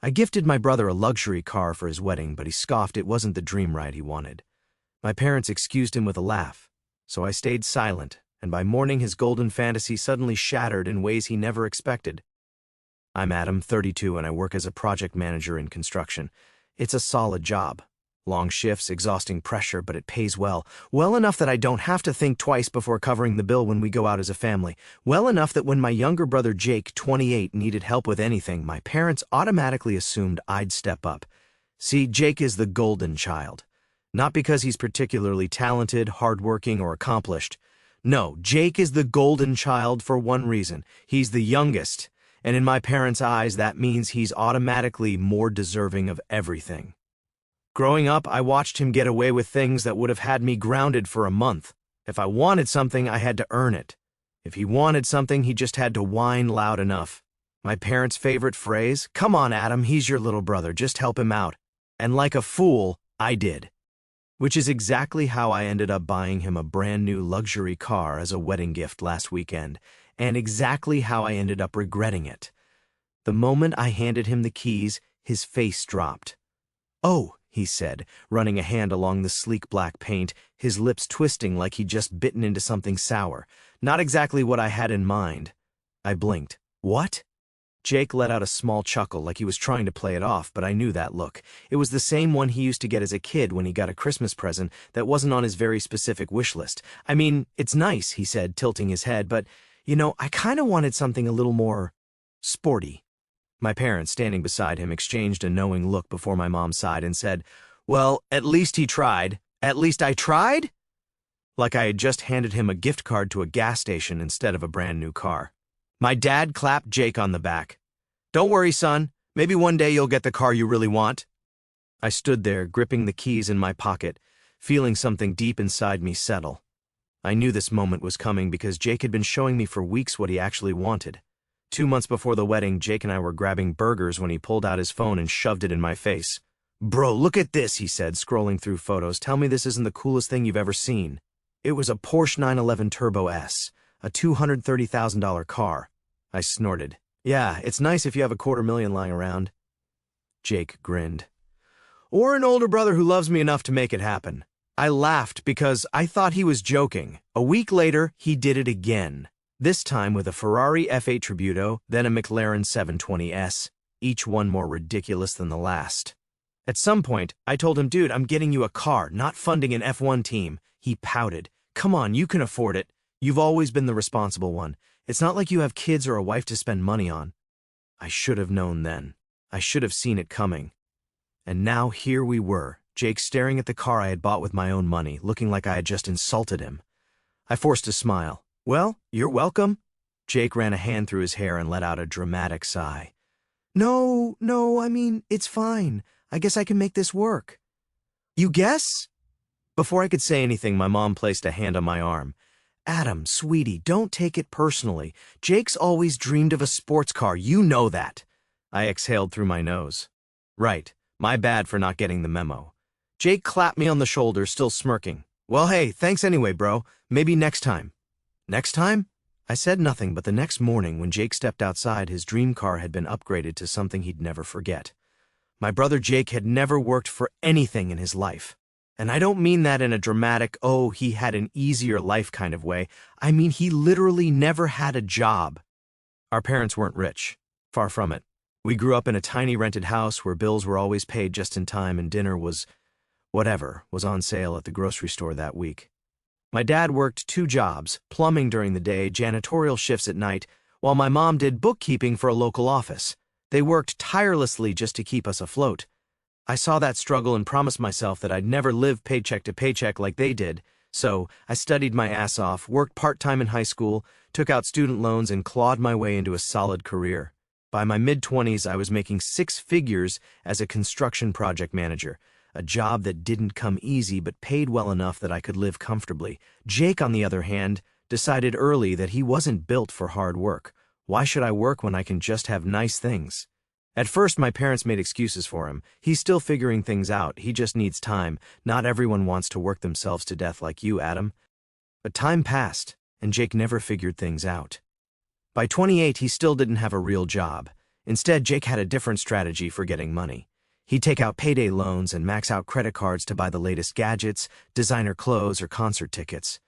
I gifted my brother a luxury car for his wedding, but he scoffed it wasn't the dream ride he wanted. My parents excused him with a laugh, so I stayed silent, and by morning his golden fantasy suddenly shattered in ways he never expected. I'm Adam, 32, and I work as a project manager in construction. It's a solid job. Long shifts, exhausting pressure, but it pays well. Well enough that I don't have to think twice before covering the bill when we go out as a family. Well enough that when my younger brother Jake, 28, needed help with anything, my parents automatically assumed I'd step up. See, Jake is the golden child. Not because he's particularly talented, hardworking, or accomplished. No, Jake is the golden child for one reason. He's the youngest, and in my parents' eyes, that means he's automatically more deserving of everything. Growing up, I watched him get away with things that would have had me grounded for a month. If I wanted something, I had to earn it. If he wanted something, he just had to whine loud enough. My parents' favorite phrase, "Come on, Adam, he's your little brother, just help him out." And like a fool, I did. Which is exactly how I ended up buying him a brand new luxury car as a wedding gift last weekend, and exactly how I ended up regretting it. The moment I handed him the keys, his face dropped. "Oh," he said, running a hand along the sleek black paint, his lips twisting like he'd just bitten into something sour. Not exactly what I had in mind. I blinked. "What?" Jake let out a small chuckle like he was trying to play it off, but I knew that look. It was the same one he used to get as a kid when he got a Christmas present that wasn't on his very specific wish list. "I mean, it's nice," he said, tilting his head, "but, I kind of wanted something a little more sporty." My parents, standing beside him, exchanged a knowing look before my mom sighed and said, "Well, at least he tried. At least I tried?" Like I had just handed him a gift card to a gas station instead of a brand new car. My dad clapped Jake on the back. "Don't worry, son. Maybe one day you'll get the car you really want." I stood there, gripping the keys in my pocket, feeling something deep inside me settle. I knew this moment was coming because Jake had been showing me for weeks what he actually wanted. 2 months before the wedding, Jake and I were grabbing burgers when he pulled out his phone and shoved it in my face. "Bro, look at this," he said, scrolling through photos. "Tell me this isn't the coolest thing you've ever seen." It was a Porsche 911 Turbo S, a $230,000 car. I snorted. "Yeah, it's nice if you have a $250,000 lying around." Jake grinned. "Or an older brother who loves me enough to make it happen." I laughed because I thought he was joking. A week later, he did it again. This time with a Ferrari F8 Tributo, then a McLaren 720S, each one more ridiculous than the last. At some point, I told him, "Dude, I'm getting you a car, not funding an F1 team." He pouted. "Come on, you can afford it. You've always been the responsible one. It's not like you have kids or a wife to spend money on." I should have known then. I should have seen it coming. And now here we were, Jake staring at the car I had bought with my own money, looking like I had just insulted him. I forced a smile. "Well, you're welcome." Jake ran a hand through his hair and let out a dramatic sigh. No, I mean, it's fine. I guess I can make this work." "You guess?" Before I could say anything, my mom placed a hand on my arm. "Adam, sweetie, don't take it personally. Jake's always dreamed of a sports car, you know that." I exhaled through my nose. Right, my bad for not getting the memo. Jake clapped me on the shoulder, still smirking. "Well, hey, thanks anyway, bro. Maybe next time." "Next time?" I said nothing, but the next morning when Jake stepped outside, his dream car had been upgraded to something he'd never forget. My brother Jake had never worked for anything in his life. And I don't mean that in a dramatic, "oh, he had an easier life" kind of way. I mean he literally never had a job. Our parents weren't rich. Far from it. We grew up in a tiny rented house where bills were always paid just in time and dinner was on sale at the grocery store that week. My dad worked 2 jobs, plumbing during the day, janitorial shifts at night, while my mom did bookkeeping for a local office. They worked tirelessly just to keep us afloat. I saw that struggle and promised myself that I'd never live paycheck to paycheck like they did, so I studied my ass off, worked part-time in high school, took out student loans, and clawed my way into a solid career. By my mid-20s, I was making 6 figures as a construction project manager, a job that didn't come easy but paid well enough that I could live comfortably. Jake, on the other hand, decided early that he wasn't built for hard work. Why should I work when I can just have nice things? At first, my parents made excuses for him. "He's still figuring things out. He just needs time. Not everyone wants to work themselves to death like you, Adam." But time passed, and Jake never figured things out. By 28, he still didn't have a real job. Instead, Jake had a different strategy for getting money. He'd take out payday loans and max out credit cards to buy the latest gadgets, designer clothes, or concert tickets.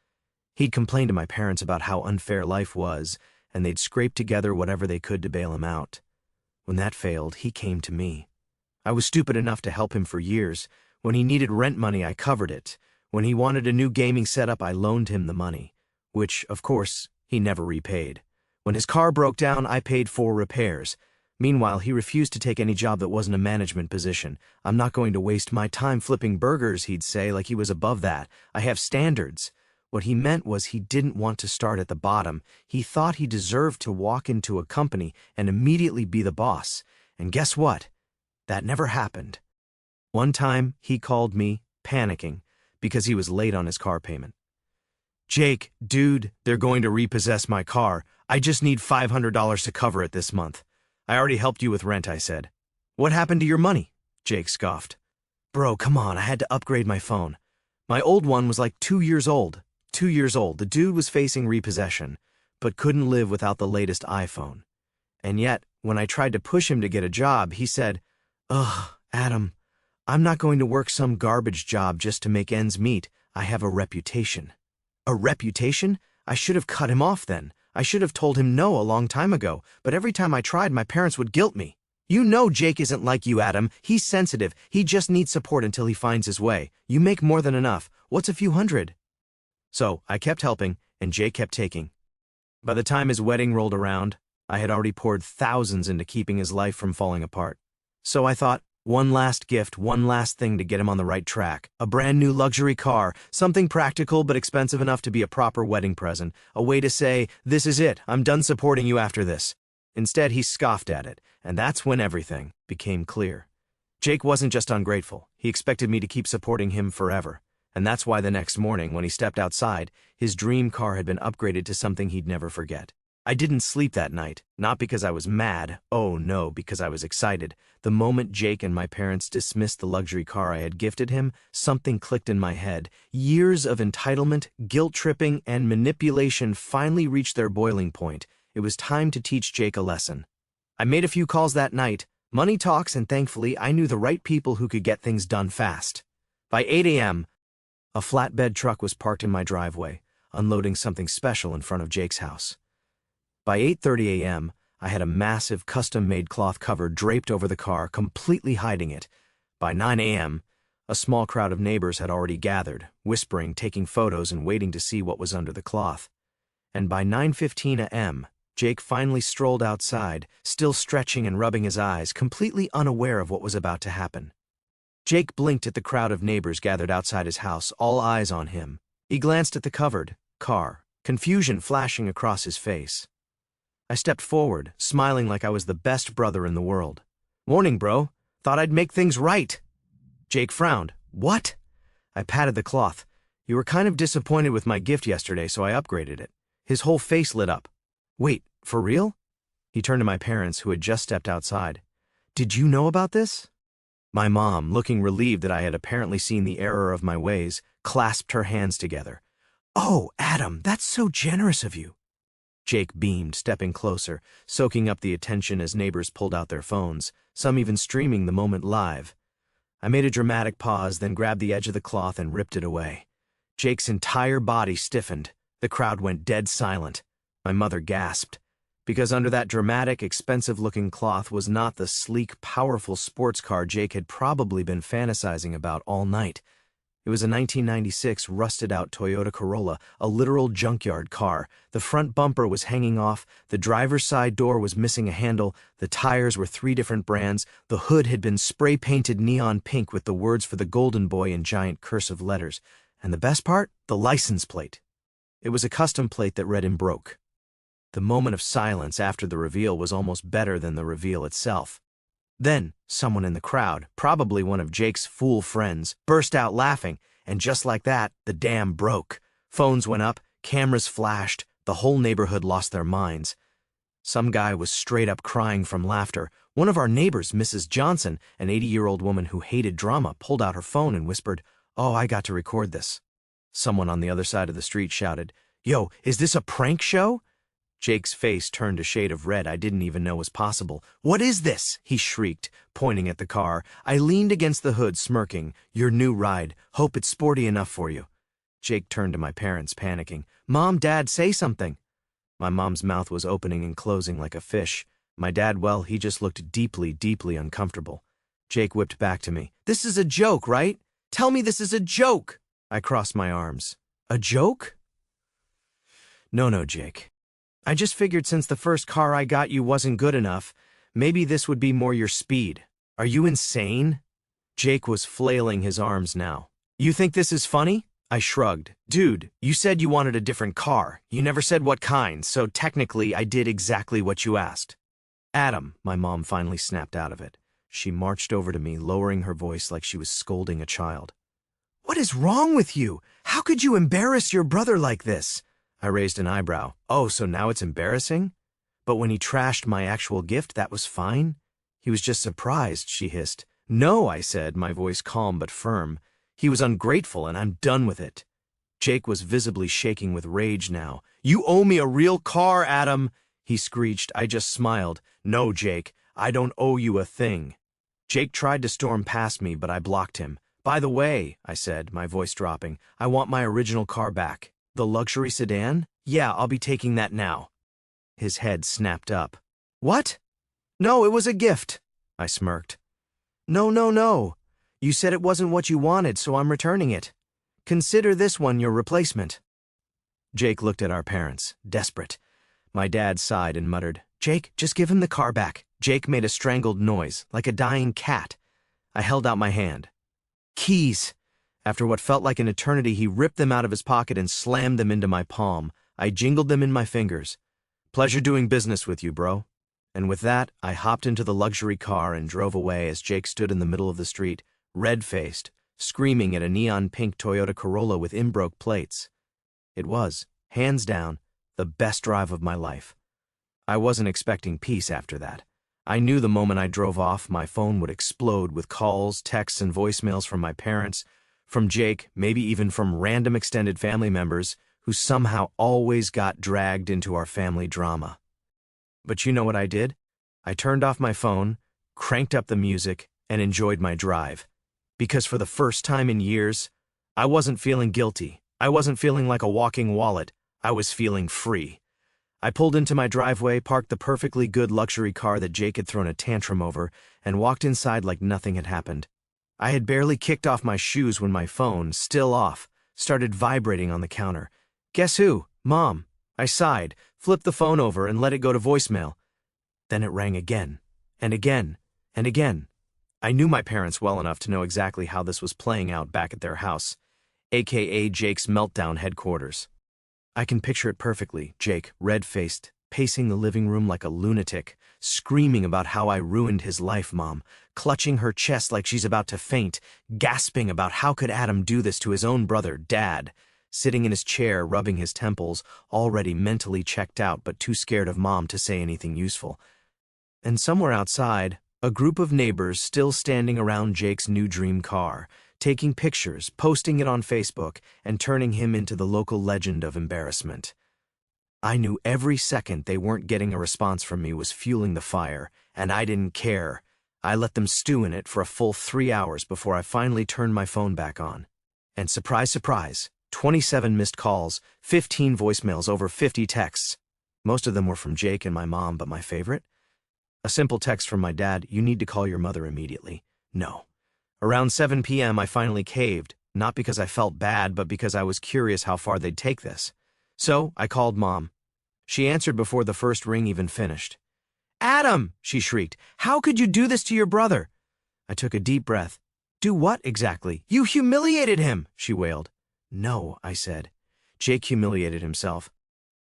He'd complain to my parents about how unfair life was, and they'd scrape together whatever they could to bail him out. When that failed, he came to me. I was stupid enough to help him for years. When he needed rent money, I covered it. When he wanted a new gaming setup, I loaned him the money, which, of course, he never repaid. When his car broke down, I paid for repairs. Meanwhile, he refused to take any job that wasn't a management position. "I'm not going to waste my time flipping burgers," he'd say, like he was above that. "I have standards." What he meant was he didn't want to start at the bottom. He thought he deserved to walk into a company and immediately be the boss. And guess what? That never happened. One time, he called me, panicking, because he was late on his car payment. "Jake, dude, they're going to repossess my car. I just need $500 to cover it this month." "I already helped you with rent," I said. "What happened to your money?" Jake scoffed. "Bro, come on, I had to upgrade my phone. My old one was like 2 years old. 2 years old. The dude was facing repossession, but couldn't live without the latest iPhone. And yet, when I tried to push him to get a job, he said, 'Ugh, Adam, I'm not going to work some garbage job just to make ends meet. I have a reputation.'" A reputation? I should have cut him off then. I should have told him no a long time ago, but every time I tried, my parents would guilt me. "You know Jake isn't like you, Adam. He's sensitive. He just needs support until he finds his way. You make more than enough. What's a few hundred?" So I kept helping, and Jake kept taking. By the time his wedding rolled around, I had already poured thousands into keeping his life from falling apart. So I thought, one last gift, one last thing to get him on the right track. A brand new luxury car, something practical but expensive enough to be a proper wedding present. A way to say, "This is it, I'm done supporting you after this." Instead, he scoffed at it, and that's when everything became clear. Jake wasn't just ungrateful, he expected me to keep supporting him forever. And that's why the next morning, when he stepped outside, his dream car had been upgraded to something he'd never forget. I didn't sleep that night, not because I was mad, oh no, because I was excited. The moment Jake and my parents dismissed the luxury car I had gifted him, something clicked in my head. Years of entitlement, guilt-tripping, and manipulation finally reached their boiling point. It was time to teach Jake a lesson. I made a few calls that night. Money talks, and thankfully, I knew the right people who could get things done fast. By 8 a.m., a flatbed truck was parked in my driveway, unloading something special in front of Jake's house. By 8:30 a.m., I had a massive custom-made cloth cover draped over the car, completely hiding it. By 9 a.m., a small crowd of neighbors had already gathered, whispering, taking photos, and waiting to see what was under the cloth. And by 9:15 a.m., Jake finally strolled outside, still stretching and rubbing his eyes, completely unaware of what was about to happen. Jake blinked at the crowd of neighbors gathered outside his house, all eyes on him. He glanced at the covered car, confusion flashing across his face. I stepped forward, smiling like I was the best brother in the world. "Morning, bro. Thought I'd make things right." Jake frowned. "What?" I patted the cloth. "You were kind of disappointed with my gift yesterday, so I upgraded it." His whole face lit up. "Wait, for real?" He turned to my parents, who had just stepped outside. "Did you know about this?" My mom, looking relieved that I had apparently seen the error of my ways, clasped her hands together. "Oh, Adam, that's so generous of you." Jake beamed, stepping closer, soaking up the attention as neighbors pulled out their phones, some even streaming the moment live. I made a dramatic pause, then grabbed the edge of the cloth and ripped it away. Jake's entire body stiffened. The crowd went dead silent. My mother gasped, because under that dramatic, expensive-looking cloth was not the sleek, powerful sports car Jake had probably been fantasizing about all night. It was a 1996 rusted-out Toyota Corolla, a literal junkyard car. The front bumper was hanging off, the driver's side door was missing a handle, the tires were 3 different brands, the hood had been spray-painted neon pink with the words for the Golden Boy in giant cursive letters. And the best part? The license plate. It was a custom plate that read "in broke." The moment of silence after the reveal was almost better than the reveal itself. Then, someone in the crowd, probably one of Jake's fool friends, burst out laughing, and just like that, the dam broke. Phones went up, cameras flashed, the whole neighborhood lost their minds. Some guy was straight up crying from laughter. One of our neighbors, Mrs. Johnson, an 80-year-old woman who hated drama, pulled out her phone and whispered, "Oh, I got to record this." Someone on the other side of the street shouted, "Yo, is this a prank show?" Jake's face turned a shade of red I didn't even know was possible. "What is this?" he shrieked, pointing at the car. I leaned against the hood, smirking. "Your new ride. Hope it's sporty enough for you." Jake turned to my parents, panicking. "Mom, Dad, say something." My mom's mouth was opening and closing like a fish. My dad, well, he just looked deeply, deeply uncomfortable. Jake whipped back to me. "This is a joke, right? Tell me this is a joke." I crossed my arms. "A joke?" No, Jake. I just figured since the first car I got you wasn't good enough, maybe this would be more your speed. Are you insane?" Jake was flailing his arms now. "You think this is funny?" I shrugged. "Dude, you said you wanted a different car. You never said what kind, so technically I did exactly what you asked." "Adam," my mom finally snapped out of it. She marched over to me, lowering her voice like she was scolding a child. "What is wrong with you? How could you embarrass your brother like this?" I raised an eyebrow. "Oh, so now it's embarrassing? But when he trashed my actual gift, that was fine?" "He was just surprised," she hissed. "No," I said, my voice calm but firm. "He was ungrateful, and I'm done with it." Jake was visibly shaking with rage now. "You owe me a real car, Adam," he screeched. I just smiled. "No, Jake, I don't owe you a thing." Jake tried to storm past me, but I blocked him. "By the way," I said, my voice dropping, "I want my original car back." "The luxury sedan? Yeah, I'll be taking that now." His head snapped up. "What?" "No, it was a gift," I smirked. No. You said it wasn't what you wanted, so I'm returning it. Consider this one your replacement." Jake looked at our parents, desperate. My dad sighed and muttered, "Jake, just give him the car back." Jake made a strangled noise, like a dying cat. I held out my hand. "Keys." After what felt like an eternity, he ripped them out of his pocket and slammed them into my palm. I jingled them in my fingers. "Pleasure doing business with you, bro." And with that, I hopped into the luxury car and drove away as Jake stood in the middle of the street, red-faced, screaming at a neon-pink Toyota Corolla with imbroke plates. It was, hands down, the best drive of my life. I wasn't expecting peace after that. I knew the moment I drove off, my phone would explode with calls, texts, and voicemails from my parents, from Jake, maybe even from random extended family members who somehow always got dragged into our family drama. But you know what I did? I turned off my phone, cranked up the music, and enjoyed my drive. Because for the first time in years, I wasn't feeling guilty. I wasn't feeling like a walking wallet. I was feeling free. I pulled into my driveway, parked the perfectly good luxury car that Jake had thrown a tantrum over, and walked inside like nothing had happened. I had barely kicked off my shoes when my phone, still off, started vibrating on the counter. "Guess who? Mom." I sighed, flipped the phone over, and let it go to voicemail. Then it rang again, and again, and again. I knew my parents well enough to know exactly how this was playing out back at their house, aka Jake's meltdown headquarters. I can picture it perfectly, Jake, red-faced, pacing the living room like a lunatic, screaming about how I ruined his life, Mom, clutching her chest like she's about to faint, gasping about how could Adam do this to his own brother, Dad, sitting in his chair, rubbing his temples, already mentally checked out but too scared of Mom to say anything useful. And somewhere outside, a group of neighbors still standing around Jake's new dream car, taking pictures, posting it on Facebook, and turning him into the local legend of embarrassment. I knew every second they weren't getting a response from me was fueling the fire, and I didn't care. I let them stew in it for a full 3 hours before I finally turned my phone back on. And surprise, surprise, 27 missed calls, 15 voicemails, over 50 texts. Most of them were from Jake and my mom, but my favorite? A simple text from my dad, "You need to call your mother immediately." No. Around 7 p.m. I finally caved, not because I felt bad, but because I was curious how far they'd take this. So I called Mom. She answered before the first ring even finished. "Adam!" she shrieked. "How could you do this to your brother?" I took a deep breath. "Do what exactly?" "You humiliated him!" she wailed. "No," I said. "Jake humiliated himself."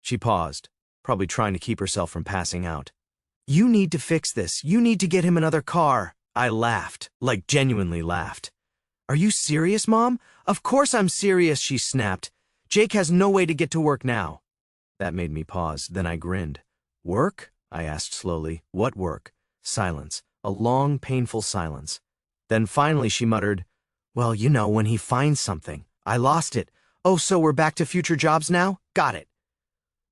She paused, probably trying to keep herself from passing out. "You need to fix this. You need to get him another car." I laughed, like genuinely laughed. "Are you serious, Mom?" "Of course I'm serious," she snapped. "Jake has no way to get to work now." That made me pause, then I grinned. "Work?" I asked slowly. "What work?" Silence. A long, painful silence. Then finally she muttered, "Well, you know, when he finds something." I lost it. "Oh, so we're back to future jobs now? Got it."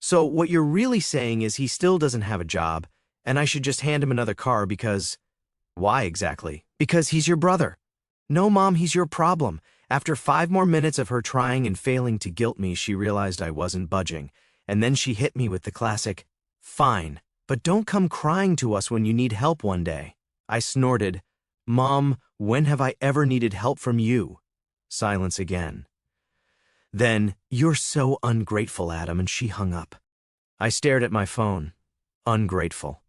So what you're really saying is he still doesn't have a job, and I should just hand him another car because... Why exactly? Because he's your brother. No, Mom, he's your problem. After 5 more minutes of her trying and failing to guilt me, she realized I wasn't budging, and then she hit me with the classic, "Fine, but don't come crying to us when you need help one day." I snorted, "Mom, when have I ever needed help from you?" Silence again. Then, "You're so ungrateful, Adam," and she hung up. I stared at my phone. Ungrateful.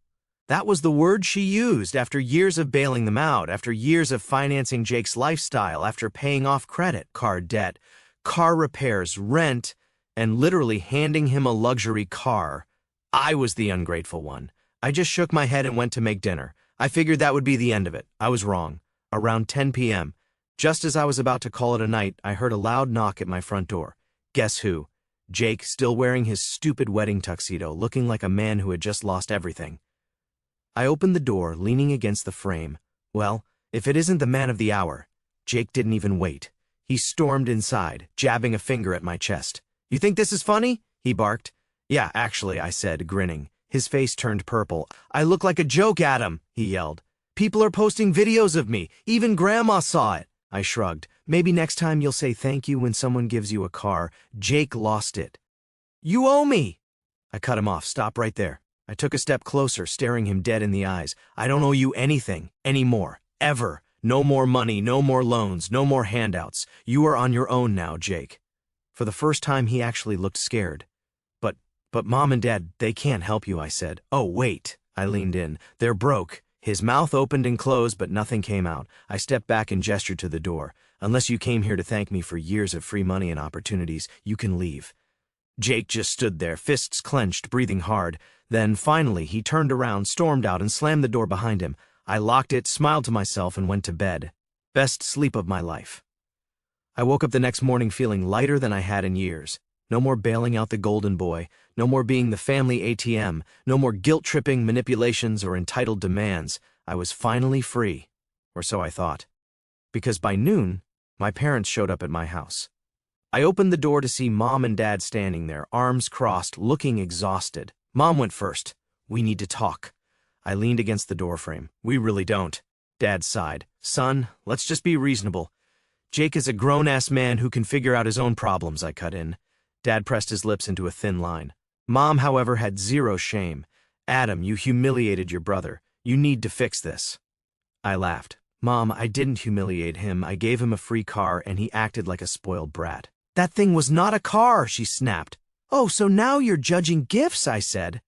That was the word she used after years of bailing them out, after years of financing Jake's lifestyle, after paying off credit card debt, car repairs, rent, and literally handing him a luxury car. I was the ungrateful one. I just shook my head and went to make dinner. I figured that would be the end of it. I was wrong. Around 10 p.m., just as I was about to call it a night, I heard a loud knock at my front door. Guess who? Jake, still wearing his stupid wedding tuxedo, looking like a man who had just lost everything. I opened the door, leaning against the frame. Well, if it isn't the man of the hour. Jake didn't even wait. He stormed inside, jabbing a finger at my chest. "You think this is funny?" he barked. "Yeah, actually," I said, grinning. His face turned purple. "I look like a joke, Adam," he yelled. "People are posting videos of me. Even Grandma saw it." I shrugged. "Maybe next time you'll say thank you when someone gives you a car." Jake lost it. "You owe me." I cut him off. "Stop right there." I took a step closer, staring him dead in the eyes. "I don't owe you anything, anymore, ever. No more money, no more loans, no more handouts. You are on your own now, Jake." For the first time, he actually looked scared. But Mom and Dad, they can't help you," I said. "Oh, wait." I leaned in. "They're broke." His mouth opened and closed, but nothing came out. I stepped back and gestured to the door. "Unless you came here to thank me for years of free money and opportunities, you can leave." Jake just stood there, fists clenched, breathing hard. Then, finally, he turned around, stormed out, and slammed the door behind him. I locked it, smiled to myself, and went to bed. Best sleep of my life. I woke up the next morning feeling lighter than I had in years. No more bailing out the golden boy. No more being the family ATM. No more guilt-tripping manipulations or entitled demands. I was finally free. Or so I thought. Because by noon, my parents showed up at my house. I opened the door to see Mom and Dad standing there, arms crossed, looking exhausted. Mom went first. "We need to talk." I leaned against the doorframe. "We really don't." Dad sighed. "Son, let's just be reasonable. Jake is a grown-ass man who can figure out his own problems," I cut in. Dad pressed his lips into a thin line. Mom, however, had zero shame. "Adam, you humiliated your brother. You need to fix this." I laughed. "Mom, I didn't humiliate him. I gave him a free car, and he acted like a spoiled brat." "That thing was not a car," she snapped. "Oh, so now you're judging gifts," I said.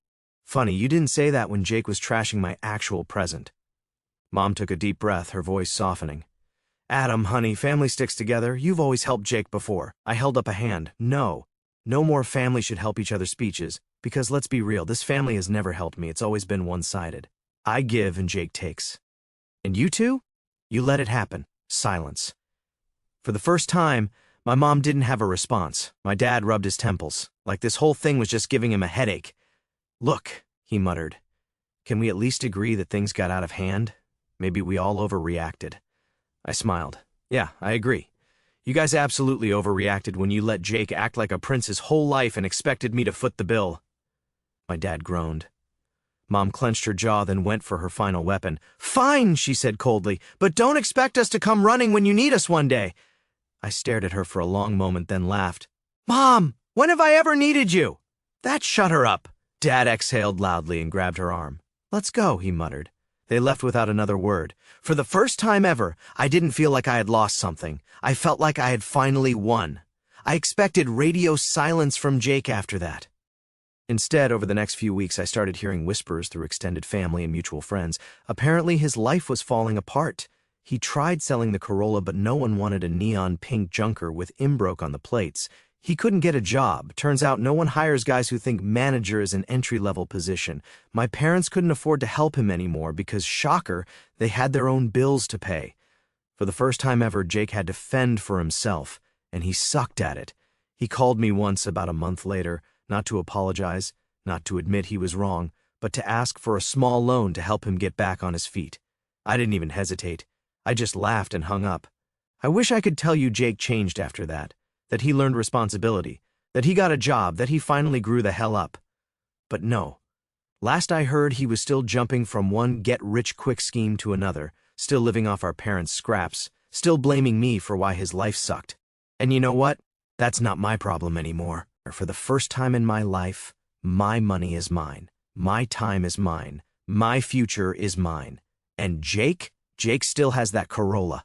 "Funny, you didn't say that when Jake was trashing my actual present." Mom took a deep breath, her voice softening. "Adam, honey, family sticks together. You've always helped Jake before." I held up a hand. No more family should help each other speeches, because let's be real, this family has never helped me. It's always been one-sided. I give and Jake takes. And you two? You let it happen. Silence. For the first time, my mom didn't have a response. My dad rubbed his temples, like this whole thing was just giving him a headache. "Look," he muttered, "can we at least agree that things got out of hand? Maybe we all overreacted." I smiled. "Yeah, I agree. You guys absolutely overreacted when you let Jake act like a prince his whole life and expected me to foot the bill." My dad groaned. Mom clenched her jaw, then went for her final weapon. "Fine," she said coldly, "but don't expect us to come running when you need us one day." I stared at her for a long moment, then laughed. "Mom, when have I ever needed you?" "That shut her up." Dad exhaled loudly and grabbed her arm. "Let's go," he muttered. They left without another word. For the first time ever, I didn't feel like I had lost something. I felt like I had finally won. I expected radio silence from Jake after that. Instead, over the next few weeks, I started hearing whispers through extended family and mutual friends. Apparently, his life was falling apart. He tried selling the Corolla, but no one wanted a neon pink junker with Imbroke on the plates. He couldn't get a job. Turns out no one hires guys who think manager is an entry-level position. My parents couldn't afford to help him anymore because, shocker, they had their own bills to pay. For the first time ever, Jake had to fend for himself, and he sucked at it. He called me once about a month later, not to apologize, not to admit he was wrong, but to ask for a small loan to help him get back on his feet. I didn't even hesitate. I just laughed and hung up. I wish I could tell you Jake changed after that he learned responsibility, that he got a job, that he finally grew the hell up. But no. Last I heard, he was still jumping from one get-rich-quick scheme to another, still living off our parents' scraps, still blaming me for why his life sucked. And you know what? That's not my problem anymore. For the first time in my life, my money is mine. My time is mine. My future is mine. And Jake still has that Corolla.